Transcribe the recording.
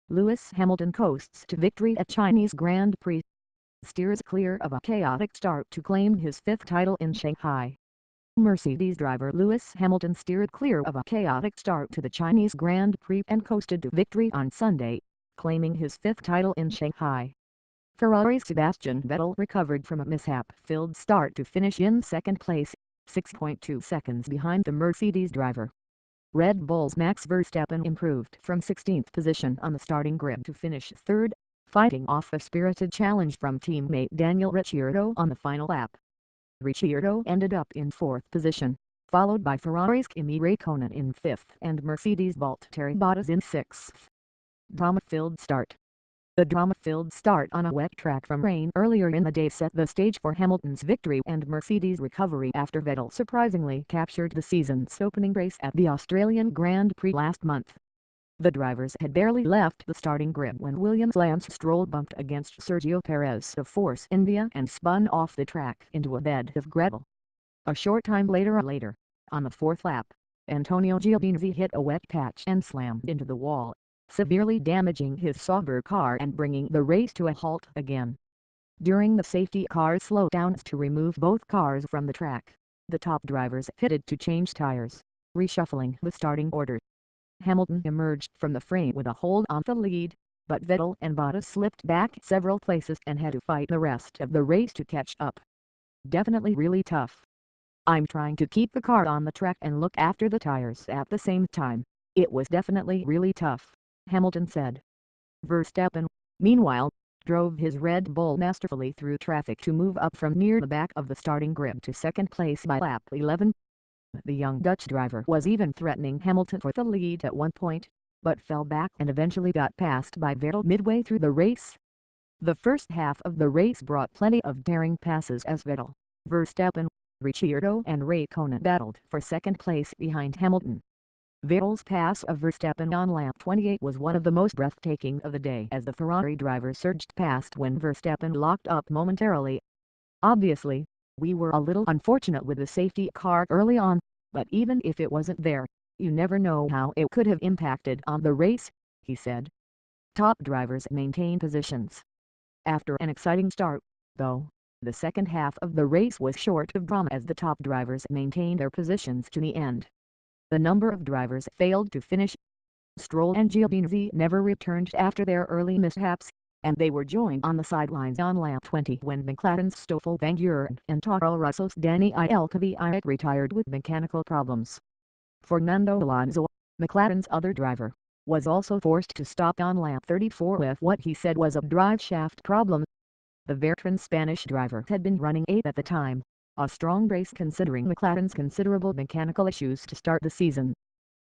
Lewis Hamilton coasts to victory at Chinese Grand Prix. Steers clear of a chaotic start to claim his fifth title in Shanghai. Mercedes driver Lewis Hamilton steered clear of a chaotic start to the Chinese Grand Prix and coasted to victory on Sunday, claiming his fifth title in Shanghai. Ferrari's Sebastian Vettel recovered from a mishap-filled start to finish in second place, 6.2 seconds behind the Mercedes driver. Red Bull's Max Verstappen improved from 16th position on the starting grid to finish third, fighting off a spirited challenge from teammate Daniel Ricciardo on the final lap. Ricciardo ended up in fourth position, followed by Ferrari's Kimi Räikkönen in fifth and Mercedes' Valtteri Bottas in sixth. Drama-filled start. The drama-filled start on a wet track from rain earlier in the day set the stage for Hamilton's victory and Mercedes' recovery after Vettel surprisingly captured the season's opening race at the Australian Grand Prix last month. The drivers had barely left the starting grid when Williams' Lance Stroll bumped against Sergio Perez of Force India and spun off the track into a bed of gravel. A short time later, on the fourth lap, Antonio Giovinazzi hit a wet patch and slammed into the wall, severely damaging his Sauber car and bringing the race to a halt again. During the safety car slowdowns to remove both cars from the track, the top drivers pitted to change tires, reshuffling the starting order. Hamilton emerged from the frame with a hold on the lead, but Vettel and Bottas slipped back several places and had to fight the rest of the race to catch up. Definitely really tough. I'm trying to keep the car on the track and look after the tires at the same time. It was definitely really tough, Hamilton said. Verstappen, meanwhile, drove his Red Bull masterfully through traffic to move up from near the back of the starting grid to second place by lap 11. The young Dutch driver was even threatening Hamilton for the lead at one point, but fell back and eventually got passed by Vettel midway through the race. The first half of the race brought plenty of daring passes as Vettel, Verstappen, Ricciardo and Räikkönen battled for second place behind Hamilton. Vettel's pass of Verstappen on lap 28 was one of the most breathtaking of the day as the Ferrari driver surged past when Verstappen locked up momentarily. Obviously, we were a little unfortunate with the safety car early on, but even if it wasn't there, you never know how it could have impacted on the race, he said. Top drivers maintain positions. After an exciting start, though, the second half of the race was short of drama as the top drivers maintained their positions to the end. The number of drivers failed to finish. Stroll and Giovinazzi never returned after their early mishaps, and they were joined on the sidelines on lap 20 when McLaren's Stoffel Vandoorne and Toro Rosso's Daniel Kvyat retired with mechanical problems. Fernando Alonso, McLaren's other driver, was also forced to stop on lap 34 with what he said was a drive shaft problem. The veteran Spanish driver had been running 8th at the time, a strong race considering McLaren's considerable mechanical issues to start the season.